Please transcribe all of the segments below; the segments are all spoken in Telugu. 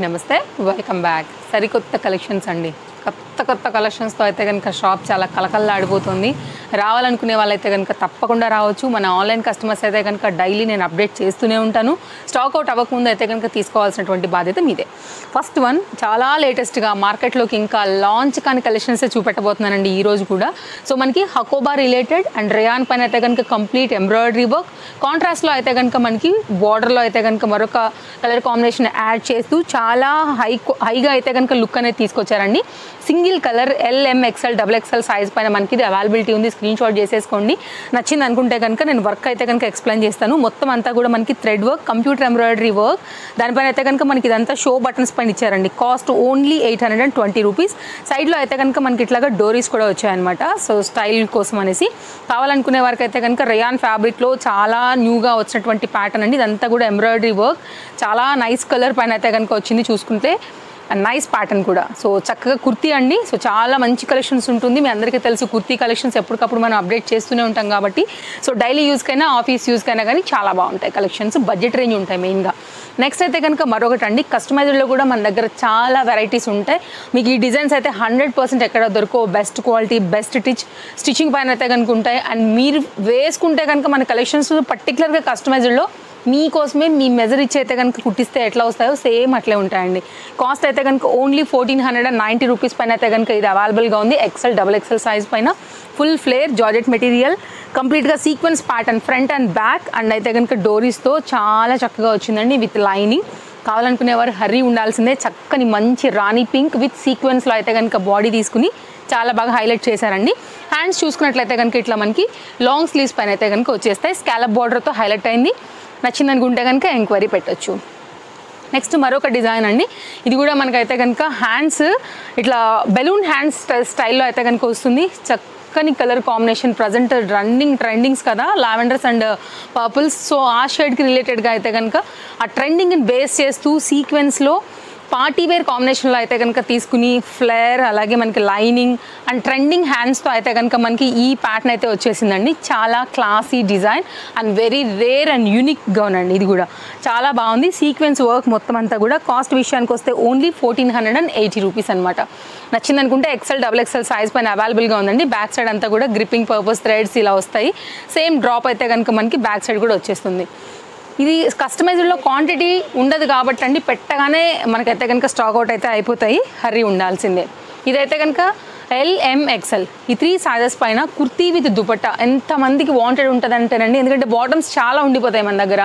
నమస్తే వెల్కమ్ బ్యాక్. సరికొత్త కలెక్షన్స్ అండి. కొత్త కలెక్షన్స్తో అయితే కనుక షాప్ చాలా కలకల్లాడిపోతుంది. రావాలనుకునే వాళ్ళైతే కనుక తప్పకుండా రావచ్చు. మన ఆన్లైన్ కస్టమర్స్ అయితే కనుక డైలీ నేను అప్డేట్ చేస్తూనే ఉంటాను. స్టాక్ అవుట్ అవ్వకముందు అయితే కనుక తీసుకోవాల్సినటువంటి బాధ్యత మీదే. ఫస్ట్ వన్ చాలా లేటెస్ట్గా మార్కెట్లోకి ఇంకా లాంచ్ కాని కలెక్షన్సే చూపెట్టబోతున్నానండి ఈరోజు కూడా. సో మనకి హకోబా రిలేటెడ్ అండ్ రేయాన్ పైన అయితే కనుక కంప్లీట్ ఎంబ్రాయిడరీ వర్క్, కాంట్రాస్ట్లో అయితే కనుక మనకి బార్డర్లో అయితే కనుక మరొక కలర్ కాంబినేషన్ యాడ్ చేస్తూ చాలా హైగా అయితే కనుక లుక్ అనేది తీసుకొచ్చారండి. Single colour LMXL XXL size పైన మనకి ఇది అవైలబిలిటీ ఉంది. స్క్రీన్ షాట్ చేసేసుకోండి. నచ్చింది అనుకుంటే కనుక నేను వర్క్ అయితే కనుక ఎక్స్ప్లెయిన్ చేస్తాను. మొత్తం అంతా కూడా మనకి thread work, computer embroidery work, దానిపైన అయితే కనుక మనకి ఇదంతా షో బటన్స్ పైన ఇచ్చారండి. Cost only 820 rupees. సైడ్లో అయితే కనుక మనకి ఇట్లాగా డోరీస్ కూడా వచ్చాయన్నమాట. సో స్టైల్ కోసం అనేసి కావాలనుకునే వారికి అయితే కనుక రేయాన్ ఫ్యాబ్రిక్లో చాలా న్యూగా వచ్చినటువంటి ప్యాటర్న్ అండి. ఇదంతా కూడా ఎంబ్రాయిడరీ వర్క్, చాలా నైస్ కలర్ పైన అయితే కనుక వచ్చింది. చూసుకుంటే నైస్ ప్యాటర్న్ కూడా. సో చక్కగా కుర్తీ అండి. సో చాలా మంచి కలెక్షన్స్ ఉంటుంది. మీ అందరికీ తెలుసు కుర్తీ కలెక్షన్స్ ఎప్పటికప్పుడు మనం అప్డేట్ చేస్తూనే ఉంటాం కాబట్టి. సో డైలీ యూస్కైనా ఆఫీస్ యూస్కైనా కానీ చాలా బాగుంటాయి కలెక్షన్స్. బడ్జెట్ రేంజ్ ఉంటాయి మెయిన్గా. నెక్స్ట్ అయితే కనుక మరొకటి అండి, కస్టమైజ్డ్లో కూడా మన దగ్గర చాలా వెరైటీస్ ఉంటాయి. మీకు ఈ డిజైన్స్ అయితే 100% ఎక్కడ దొరకవు. బెస్ట్ క్వాలిటీ, బెస్ట్ స్టిచ్చింగ్ పైన అయితే కనుక ఉంటాయి. అండ్ మీరు వేసుకుంటే కనుక మన కలెక్షన్స్ పర్టికులర్గా కస్టమైజ్డ్లో మీకోసమే మీ మెజర్ ఇచ్చి అయితే కనుక కుట్టిస్తే ఎట్లా వస్తాయో సేమ్ అట్లే ఉంటాయండి. కాస్ట్ అయితే కనుక ఓన్లీ 1490 రూపీస్ పైన అయితే కనుక ఇది అవైలబుల్గా ఉంది. XXL సైజ్ పైన ఫుల్ ఫ్లేర్ జార్జెట్ మెటీరియల్, కంప్లీట్గా sequence pattern front and back, and అయితే కనుక డోరీస్తో చాలా చక్కగా వచ్చిందండి విత్ లైనింగ్. కావాలనుకునేవారు హర్రీ ఉండాల్సిందే. చక్కని మంచి రాణి పింక్ విత్ సీక్వెన్స్లో అయితే కనుక బాడీ తీసుకుని చాలా బాగా హైలైట్ చేశారండి. హ్యాండ్స్ చూసుకున్నట్లయితే కనుక ఇట్లా మనకి లాంగ్ స్లీవ్స్ పైన అయితే కనుక వచ్చేస్తాయి. స్కాలప్ బార్డర్తో హైలైట్ అయింది. నచ్చిందనుకుంటే కనుక ఎంక్వైరీ పెట్టచ్చు. నెక్స్ట్ మరొక డిజైన్ అండి. ఇది కూడా మనకైతే కనుక హ్యాండ్స్ ఇట్లా బెలూన్ హ్యాండ్స్ స్టైల్లో అయితే కనుక వస్తుంది. చక్కని కలర్ కాంబినేషన్, ప్రజెంట్ ట్రెండింగ్స్ కదా లావెండర్స్ అండ్ పర్పుల్స్. సో ఆ షేడ్కి రిలేటెడ్గా అయితే కనుక ఆ ట్రెండింగ్ని బేస్ చేస్తూ సీక్వెన్స్లో పార్టీ వేర్ కాంబినేషన్లో అయితే కనుక తీసుకుని ఫ్లేర్, అలాగే మనకి లైనింగ్ అండ్ ట్రెండింగ్ హ్యాండ్స్తో అయితే కనుక మనకి ఈ ప్యాటర్న్ అయితే వచ్చేసిందండి. చాలా classy design and very rare and యూనిక్గా ఉందండి. ఇది కూడా చాలా బాగుంది. సీక్వెన్స్ వర్క్ మొత్తం అంతా కూడా. కాస్ట్ విషయానికి వస్తే ఓన్లీ 1480 రూపీస్ అనమాట. నచ్చిందనుకుంటే XXL సైజ్ పైన అవైలబుల్గా ఉందండి. బ్యాక్ సైడ్ అంతా కూడా గ్రిప్పింగ్ పర్పస్ థ్రెడ్స్ ఇలా వస్తాయి. సేమ్ డ్రాప్ అయితే కనుక మనకి బ్యాక్ సైడ్ కూడా వచ్చేస్తుంది. ఇది కస్టమైజ్డ్లో క్వాంటిటీ ఉండదు కాబట్టి అండి, పెట్టగానే మనకైతే కనుక స్టాక్ అవుట్ అయితే అయిపోతాయి. హర్రీ ఉండాల్సిందే. ఇదైతే కనుక LMXL ఈ 3 సైజెస్ పైన కుర్తీ విత్ దుపట్టా ఎంతమందికి వాంటెడ్ ఉంటుంది అంటేనండి. ఎందుకంటే బాటమ్స్ చాలా ఉండిపోతాయి మన దగ్గర.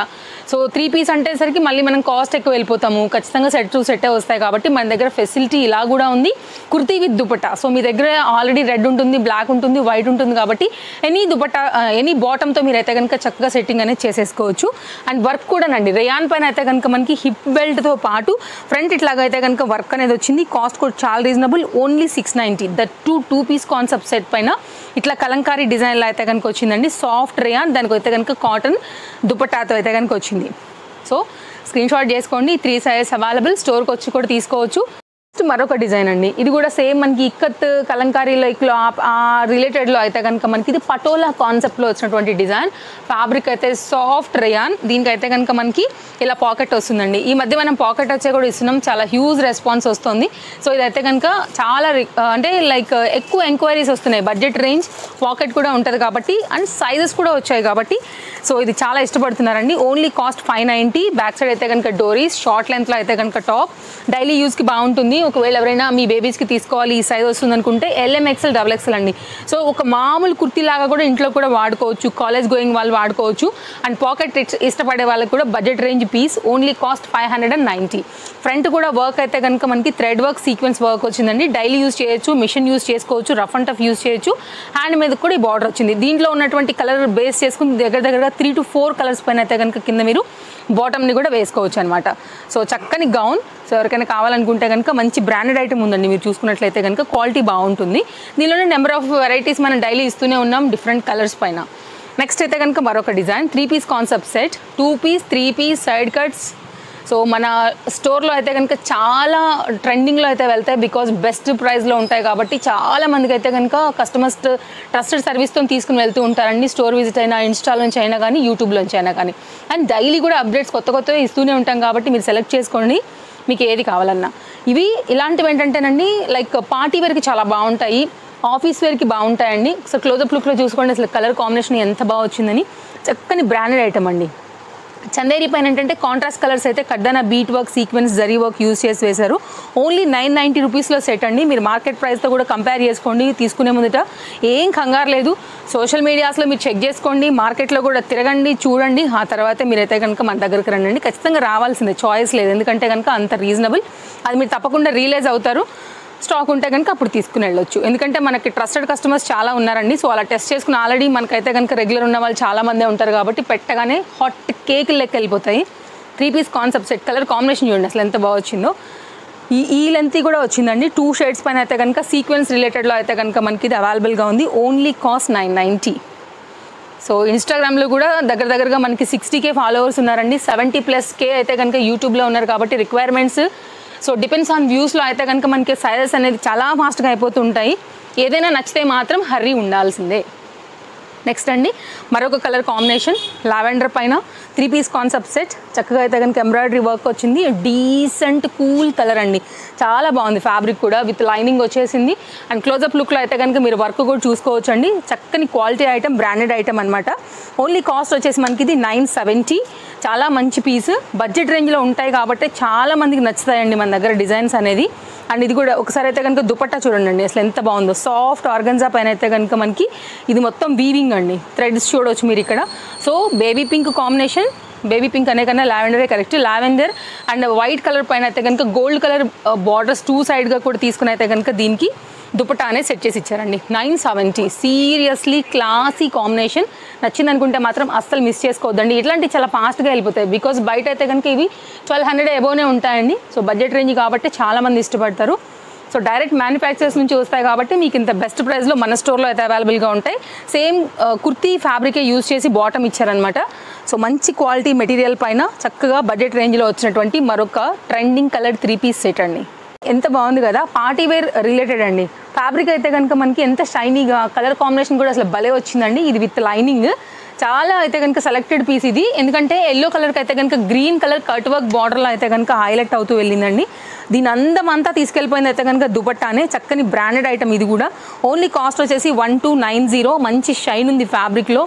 సో 3 పీస్ అంటేసరికి మళ్ళీ మనం కాస్ట్ ఎక్కువ వెళ్ళిపోతాము. ఖచ్చితంగా సెట్ టు సెట్టే వస్తాయి కాబట్టి మన దగ్గర ఫెసిలిటీ ఇలా కూడా ఉంది. కుర్తీ విత్ దుపట్టా. సో మీ దగ్గర ఆల్రెడీ రెడ్ ఉంటుంది, బ్లాక్ ఉంటుంది, వైట్ ఉంటుంది కాబట్టి ఎనీ దుపట్టా ఎనీ బాటమ్తో మీరైతే కనుక చక్కగా సెట్టింగ్ అనేది చేసేసుకోవచ్చు. అండ్ వర్క్ కూడానండి రేయాన్ పైన అయితే కనుక మనకి హిప్ బెల్ట్తో పాటు ఫ్రంట్ ఇట్లాగైతే కనుక వర్క్ అనేది వచ్చింది. కాస్ట్ కూడా చాలా reasonable, only 690. That 2 piece concept set పైన ఇట్లా కలంకారీ డిజైన్లో అయితే కనుక వచ్చిందండి. సాఫ్ట్ రేయాన్, దానికి అయితే కనుక కాటన్ దుపట్టాతో అయితే కనుక వచ్చింది. సో స్క్రీన్ షాట్ చేసుకోండి. 3 సైజెస్ అవైలబుల్. స్టోర్కి వచ్చి కూడా తీసుకోవచ్చు. మరొక డిజైన్ అండి. ఇది కూడా సేమ్ మనకి ఇక్కత్ కలంకారీ లైక్లో ఆ రిలేటెడ్లో అయితే కనుక మనకి ఇది పటోలా కాన్సెప్ట్లో వచ్చినటువంటి డిజైన్. ఫ్యాబ్రిక్ అయితే సాఫ్ట్ రేయాన్. దీనికైతే కనుక మనకి ఇలా పాకెట్ వస్తుందండి. ఈ మధ్య మనం పాకెట్ వచ్చే కూడా ఇస్తున్నాం. చాలా హ్యూజ్ రెస్పాన్స్ వస్తుంది. సో ఇదైతే కనుక చాలా అంటే లైక్ ఎక్కువ ఎంక్వైరీస్ వస్తున్నాయి. బడ్జెట్ రేంజ్, పాకెట్ కూడా ఉంటుంది కాబట్టి అండ్ సైజెస్ కూడా వచ్చాయి కాబట్టి సో ఇది చాలా ఇష్టపడుతున్నారండి. Only cost 590. బ్యాక్ సైడ్ అయితే కనుక డోరీస్, షార్ట్ లెంత్లో అయితే కనుక టాప్, డైలీ యూస్కి బాగుంటుంది. ఒకవేళ ఎవరైనా మీ బేబీస్కి తీసుకోవాలి ఈ సైజ్ వస్తుంది అనుకుంటే LMXL XXL అండి. సో ఒక మామూలు కుర్తీ లాగా కూడా ఇంట్లో కూడా వాడుకోవచ్చు. కాలేజ్ గోయింగ్ వాళ్ళు వాడుకోవచ్చు. అండ్ పాకెట్ ఇష్టపడే వాళ్ళకి కూడా budget range piece. Only cost 590. Front కూడా వర్క్ అయితే కనుక మనకి థ్రెడ్ వర్క్, సీక్వెన్స్ వర్క్ వచ్చిందండి. డైలీ యూస్ చేయొచ్చు, మిషన్ యూస్ చేసుకోవచ్చు, రఫ్ అండ్ టఫ్ యూస్ చేయొచ్చు. హ్యాండ్ మీద కూడా ఈ బార్డర్ వచ్చింది. దీంట్లో ఉన్నటువంటి కలర్ బేస్ చేసుకుని దగ్గర 3 to 4 కలర్స్ పైన అయితే కనుక కింద మీరు బాటమ్ని కూడా వేసుకోవచ్చు అనమాట. సో చక్కని గౌన్. సో ఎవరికైనా కావాలనుకుంటే కనుక మంచి బ్రాండెడ్ ఐటమ్ ఉందండి. మీరు చూసుకున్నట్లయితే కనుక క్వాలిటీ బాగుంటుంది. దీనిలోనే నెంబర్ ఆఫ్ వెరైటీస్ మనం డైలీ ఇస్తూనే ఉన్నాం డిఫరెంట్ కలర్స్ పైన. నెక్స్ట్ అయితే కనుక మరొక design 3 piece concept set, 2 piece 3 piece side cuts. So మన స్టోర్లో అయితే కనుక చాలా ట్రెండింగ్లో అయితే వెళ్తాయి. బికాజ్ బెస్ట్ ప్రైస్లో ఉంటాయి కాబట్టి చాలా మందికి అయితే కనుక కస్టమర్స్ ట్రస్టెడ్ సర్వీస్తో తీసుకుని వెళ్తూ ఉంటారండి. స్టోర్ విజిట్ అయినా, ఇన్స్టాల్ నుంచి అయినా కానీ, యూట్యూబ్లోంచి అయినా కానీ. అండ్ డైలీ కూడా అప్డేట్స్ కొత్తవి ఇస్తూనే ఉంటాం కాబట్టి మీరు సెలెక్ట్ చేసుకోండి. మీకు ఏది కావాలన్నా. ఇవి ఇలాంటివి ఏంటంటేనండి లైక్ పార్టీ వేర్కి చాలా బాగుంటాయి, ఆఫీస్ వేర్కి బాగుంటాయండి. సో క్లోజప్ లుక్లో చూసుకోండి అసలు కలర్ కాంబినేషన్ ఎంత బాగా వచ్చిందని. చక్కని బ్రాండెడ్ ఐటమ్ అండి. చందేరి పైన ఏంటంటే కాంట్రాస్ట్ కలర్స్ అయితే కడ్డాన bead work, sequence, zari work use చేసి వేశారు. ఓన్లీ 990 రూపీస్లో సెట్ అండి. మీరు మార్కెట్ ప్రైస్తో కూడా కంపేర్ చేసుకోండి. తీసుకునే ముందట ఏం కంగారు లేదు. సోషల్ మీడియాస్లో మీరు చెక్ చేసుకోండి, మార్కెట్లో కూడా తిరగండి, చూడండి. ఆ తర్వాత మీరైతే కనుక మన దగ్గరికి రండి. ఖచ్చితంగా రావాల్సిందే, చాయిస్ లేదు. ఎందుకంటే కనుక అంత రీజనబుల్, అది మీరు తప్పకుండా రియలైజ్ అవుతారు. స్టాక్ ఉంటే కనుక అప్పుడు తీసుకుని వెళ్ళొచ్చు. ఎందుకంటే మనకి ట్రస్టెడ్ కస్టమర్స్ చాలా ఉన్నారండి. సో అలా టెస్ట్ చేసుకుని ఆల్రెడీ మనకైతే కనుక రెగ్యులర్ ఉన్న వాళ్ళు చాలామందే ఉంటారు కాబట్టి పెట్టగానే హాట్ కేక్ లెక్క వెళ్ళిపోతాయి. 3 piece concept set. Colour combination చూడండి అసలు ఎంత బాగా వచ్చిందో. ఈ లెంత్ కూడా వచ్చిందండి. 2 షేడ్స్ పైన అయితే కనుక సీక్వెన్స్ రిలేటెడ్లో అయితే కనుక మనకి ఇది అవైలబుల్గా ఉంది. Only cost 990. సో ఇన్స్టాగ్రామ్లో కూడా దగ్గరగా మనకి 60K ఫాలోవర్స్ ఉన్నారండి. 70+ K అయితే కనుక యూట్యూబ్లో ఉన్నారు కాబట్టి రిక్వైర్మెంట్స్ సో డిపెండ్స్ ఆన్ వ్యూస్లో అయితే కనుక మనకి సైజెస్ అనేది చాలా ఫాస్ట్గా అయిపోతుంటాయి. ఏదైనా నచ్చితే మాత్రం హర్రీ ఉండాల్సిందే. నెక్స్ట్ అండి మరొక కలర్ కాంబినేషన్ లావెండర్ పైన 3 పీస్ కాన్సెప్ట్ సెట్. చక్కగా అయితే కనుక ఎంబ్రాయిడరీ వర్క్ వచ్చింది. డీసెంట్ కూల్ కలర్ అండి, చాలా బాగుంది. ఫ్యాబ్రిక్ కూడా విత్ లైనింగ్ వచ్చేసింది. అండ్ క్లోజప్ లుక్లో అయితే కనుక మీరు వర్క్ కూడా చూసుకోవచ్చు అండి. చక్కని క్వాలిటీ ఐటమ్, బ్రాండెడ్ ఐటమ్ అనమాట. ఓన్లీ కాస్ట్ వచ్చేసి మనకి ఇది 970. చాలా మంచి పీస్, బడ్జెట్ రేంజ్లో ఉంటాయి కాబట్టి చాలా మందికి నచ్చుతాయండి మన దగ్గర డిజైన్స్ అనేది. అండ్ ఇది కూడా ఒకసారి అయితే కనుక దుపట్టా చూడండి అసలు ఎంత బాగుందో. సాఫ్ట్ ఆర్గన్జా పైన అయితే కనుక మనకి ఇది మొత్తం వీవింగ్ అండి. థ్రెడ్స్ చూడవచ్చు మీరు ఇక్కడ. So baby pink combination, baby pink అనే కన్నా లావెండరే correct. Lavender and white colour పైన అయితే కనుక గోల్డ్ కలర్ బార్డర్స్ 2 సైడ్గా కూడా తీసుకుని అయితే కనుక దీనికి దుపట్టా అనేది సెట్ చేసి ఇచ్చారండి. 970. Seriously classy combination. నచ్చింది అనుకుంటే మాత్రం అస్సలు మిస్ చేసుకోవద్దండి. ఇట్లాంటివి చాలా ఫాస్ట్గా వెళ్ళిపోతాయి. బికాస్ బయట అయితే కనుక ఇవి 1200 అబోవ్నే ఉంటాయండి. సో బడ్జెట్ రేంజ్ కాబట్టి చాలామంది ఇష్టపడతారు. సో డైరెక్ట్ మ్యానుఫ్యాక్చరర్స్ నుంచి వస్తాయి కాబట్టి మీకు ఇంత బెస్ట్ ప్రైస్లో మన స్టోర్లో అయితే అవైలబుల్గా ఉంటాయి. సేమ్ కుర్తీ ఫ్యాబ్రికే యూజ్ చేసి బాటమ్ ఇచ్చారనమాట. సో మంచి క్వాలిటీ మెటీరియల్ పైన చక్కగా బడ్జెట్ రేంజ్లో వచ్చినటువంటి మరొక ట్రెండింగ్ కలర్ 3 పీస్ సెట్ అండి. ఎంత బాగుంది కదా, పార్టీ వేర్ రిలేటెడ్ అండి. ఫ్యాబ్రిక్ అయితే కనుక మనకి ఎంత షైనీగా, కలర్ కాంబినేషన్ కూడా అసలు భలే వచ్చిందండి. ఇది విత్ లైనింగ్ చాలా అయితే కనుక సెలెక్టెడ్ పీస్ ఇది. ఎందుకంటే ఎల్లో కలర్కి అయితే కనుక గ్రీన్ కలర్ కట్ వర్క్ బార్డర్లో అయితే కనుక హైలైట్ అవుతూ వెళ్ళిందండి. దీని అందం అంతా తీసుకెళ్ళిపోయింది అయితే కనుక దుపట్టానే. చక్కని బ్రాండెడ్ ఐటమ్ ఇది కూడా. ఓన్లీ కాస్ట్ వచ్చేసి 1290. మంచి షైన్ ఉంది ఫ్యాబ్రిక్లో,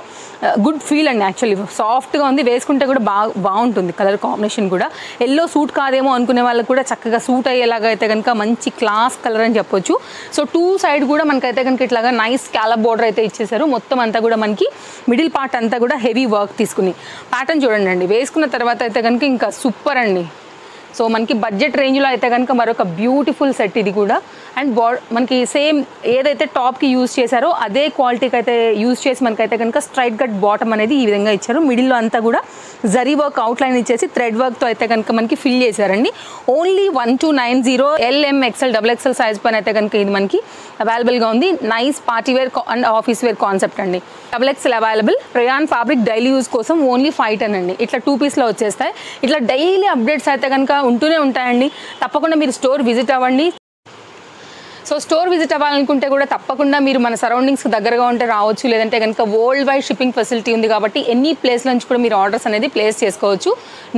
గుడ్ ఫీల్ అండి. యాక్చువల్లీ సాఫ్ట్గా ఉంది, వేసుకుంటే కూడా బాగుంటుంది. కలర్ కాంబినేషన్ కూడా ఎల్లో సూట్ కాదేమో అనుకునే వాళ్ళకి కూడా చక్కగా సూట్ అయ్యేలాగా అయితే కనుక మంచి క్లాస్ కలర్ అని చెప్పొచ్చు. సో 2 సైడ్ కూడా మనకైతే కనుక ఇట్లాగా నైస్ స్కాలప్ బోర్డర్ అయితే ఇచ్చేసారు. మొత్తం అంతా కూడా మనకి మిడిల్ పార్ట్ అంతా కూడా హెవీ వర్క్ తీసుకుని ప్యాటర్న్ చూడండి అండి. వేసుకున్న తర్వాత అయితే కనుక ఇంకా సూపర్ అండి. సో మనకి బడ్జెట్ రేంజ్లో అయితే కనుక మరొక బ్యూటిఫుల్ సెట్ ఇది కూడా. అండ్ మనకి సేమ్ ఏదైతే టాప్కి యూజ్ చేశారో అదే క్వాలిటీకి అయితే యూజ్ చేసి మనకైతే కనుక స్ట్రైట్ కట్ బాటమ్ అనేది ఈ విధంగా ఇచ్చారు. మిడిల్లో అంతా కూడా జరీ వర్క్ అవుట్లైన్ ఇచ్చేసి థ్రెడ్ వర్క్తో అయితే కనుక మనకి ఫిల్ చేశారండి. Only 1290. LM XL XXL size పైన అయితే కనుక ఇది మనకి అవైలబుల్గా ఉంది. Nice party wear and office wear concept అండి. XXL available. Rayon fabric daily use కోసం ఓన్లీ 510 అండి. ఇట్లా 2 పీస్లో వచ్చేస్తాయి. ఇట్లా డైలీ అప్డేట్స్ అయితే కనుక ఉంటూనే ఉంటాయండి. తప్పకుండా మీరు స్టోర్ విజిట్ అవ్వండి. సో స్టోర్ విజిట్ అవ్వాలనుకుంటే కూడా తప్పకుండా మీరు మన సరౌండింగ్స్కి దగ్గరగా ఉంటే రావచ్చు. లేదంటే కనుక వరల్డ్ వైడ్ షిప్పింగ్ ఫెసిలిటీ ఉంది కాబట్టి ఎనీ ప్లేస్ నుంచి కూడా మీరు ఆర్డర్స్ అనేది ప్లేస్ చేసుకోవచ్చు.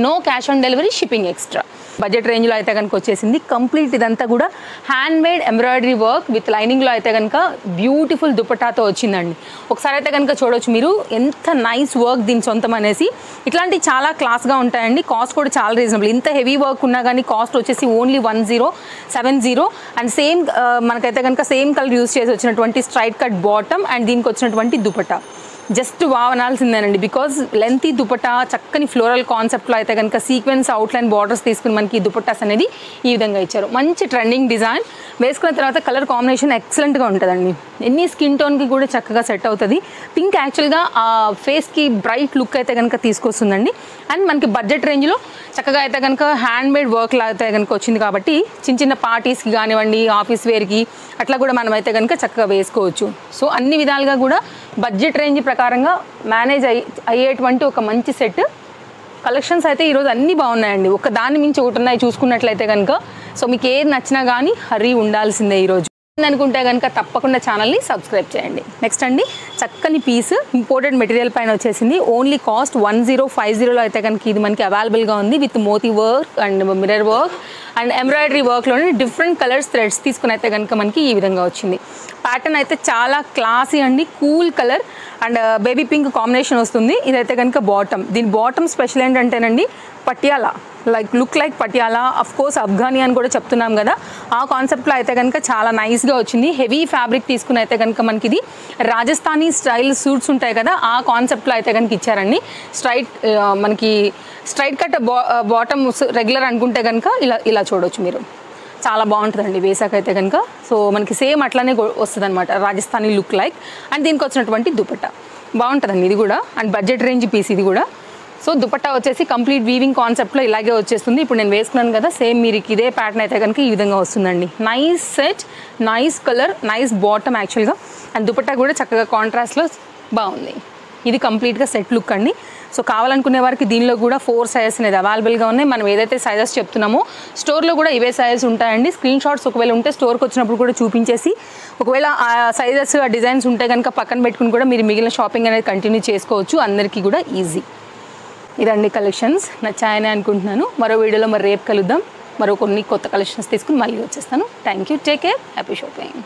No cash on delivery, shipping extra. Budget రేంజ్లో అయితే కనుక వచ్చేసింది. కంప్లీట్ ఇదంతా కూడా hand made embroidery work with లైనింగ్లో అయితే కనుక బ్యూటిఫుల్ దుపట్టాతో వచ్చిందండి. ఒకసారి అయితే కనుక చూడవచ్చు మీరు ఎంత నైస్ వర్క్ దీని సొంతం అనేసి. ఇట్లాంటివి చాలా క్లాస్గా ఉంటాయండి. కాస్ట్ కూడా చాలా రీజనబుల్. ఇంత హెవీ వర్క్ ఉన్నా కానీ కాస్ట్ వచ్చేసి ఓన్లీ 1070. అండ్ సేమ్ మనకైతే కనుక సేమ్ కలర్ యూజ్ చేసి వచ్చినటువంటి స్ట్రైట్ కట్ బాటమ్ అండ్ దీనికి వచ్చినటువంటి దుపట్టా జస్ట్ వావనాల్సిందేనండి. బికాజ్ లెంతీ దుపట్టా, చక్కని ఫ్లోరల్ కాన్సెప్ట్లో అయితే కనుక సీక్వెన్స్ అవుట్లైన్ బార్డర్స్ తీసుకుని మనకి దుపట్టాస్ అనేది ఈ విధంగా ఇచ్చారు. మంచి ట్రెండింగ్ డిజైన్. వేసుకున్న తర్వాత కలర్ కాంబినేషన్ ఎక్సలెంట్గా ఉంటుందండి. ఎన్ని స్కిన్ టోన్కి కూడా చక్కగా సెట్ అవుతుంది. పింక్ యాక్చువల్గా ఆ ఫేస్కి బ్రైట్ లుక్ అయితే కనుక తీసుకొస్తుందండి. అండ్ మనకి బడ్జెట్ రేంజ్లో చక్కగా అయితే కనుక హ్యాండ్ మేడ్ వర్క్ అయితే కనుక వచ్చింది కాబట్టి చిన్న పార్టీస్కి కానివ్వండి, ఆఫీస్ వేర్కి అట్లా కూడా మనం అయితే కనుక చక్కగా వేసుకోవచ్చు. సో అన్ని విధాలుగా కూడా బడ్జెట్ రేంజ్ ప్రకారంగా మేనేజ్ అయ్యేటువంటి ఒక మంచి సెట్. కలెక్షన్స్ అయితే ఈరోజు అన్నీ బాగున్నాయండి. ఒక దాన్ని మించి ఒకటి ఉన్నాయి చూసుకున్నట్లయితే కనుక. సో మీకు ఏది నచ్చినా కానీ హరీ ఉండాల్సిందే ఈరోజు. అనుకుంటే కనుక తప్పకుండా ఛానల్ని సబ్స్క్రైబ్ చేయండి. నెక్స్ట్ అండి, చక్కని పీస్ ఇంపోర్టెడ్ మెటీరియల్ పైన వచ్చేసింది. ఓన్లీ కాస్ట్ 1050లో అయితే కనుక ఇది మనకి అవైలబుల్గా ఉంది. With moti work and mirror work and embroidery వర్క్లోనే డిఫరెంట్ కలర్స్ థ్రెడ్స్ తీసుకుని అయితే కనుక మనకి ఈ విధంగా వచ్చింది. ప్యాటర్న్ అయితే చాలా క్లాసీ అండి, cool colour and baby pink combination వస్తుంది. ఇదైతే కనుక బాటమ్. దీని బాటమ్ స్పెషల్ ఏంటంటేనండి Patiala, look like Patiala, of course Afghani అని కూడా చెప్తున్నాం కదా, ఆ కాన్సెప్ట్లో అయితే కనుక చాలా నైస్గా వచ్చింది. హెవీ ఫ్యాబ్రిక్ తీసుకుని అయితే కనుక మనకి ఇది రాజస్థానీ స్టైల్ సూట్స్ ఉంటాయి కదా, ఆ కాన్సెప్ట్లో అయితే కనుక ఇచ్చారండి. మనకి స్ట్రైట్ కట్ బాటమ్ రెగ్యులర్ అనుకుంటే కనుక ఇలా చూడవచ్చు మీరు. చాలా బాగుంటుందండి వేసాక అయితే కనుక. సో మనకి సేమ్ అట్లానే వస్తుంది అనమాట, రాజస్థానీ లుక్ లైక్. అండ్ దీనికి వచ్చినటువంటి దుపట్టా బాగుంటుందండి ఇది కూడా, అండ్ బడ్జెట్ రేంజ్ పీస్ ఇది కూడా. సో దుపట్టా వచ్చేసి కంప్లీట్ వీవింగ్ కాన్సెప్ట్లో ఇలాగే వచ్చేస్తుంది. ఇప్పుడు నేను వేసుకున్నాను కదా, సేమ్ మీరు ఇదే ప్యాటర్న్ అయితే కనుక ఈ విధంగా వస్తుందండి. Nice set, nice colour, nice bottom యాక్చువల్గా. అండ్ దుపట్టా కూడా చక్కగా కాంట్రాస్ట్లో బాగుంది. ఇది కంప్లీట్గా సెట్ లుక్ అండి. సో కావాలనుకునే వారికి దీనిలో కూడా 4 సైజెస్ అనేది అవైలబుల్గా ఉన్నాయి. మనం ఏదైతే సైజెస్ చెప్తున్నామో స్టోర్లో కూడా ఇవే సైజెస్ ఉంటాయండి. స్క్రీన్ షాట్స్ ఒకవేళ ఉంటే స్టోర్కి వచ్చినప్పుడు కూడా చూపించేసి, ఒకవేళ ఆ సైజెస్ ఆ డిజైన్స్ ఉంటే కనుక పక్కన పెట్టుకుని కూడా మీరు మిగిలిన షాపింగ్ అనేది కంటిన్యూ చేసుకోవచ్చు. అందరికీ కూడా ఈజీ. ఇదండి కలెక్షన్స్, నచ్చాయని అనుకుంటున్నాను. మరో వీడియోలో రేపు కలుద్దాం. మరో కొన్ని కొత్త కలెక్షన్స్ తీసుకుని మళ్ళీ వచ్చేస్తాను. Thank you, take care, happy shopping.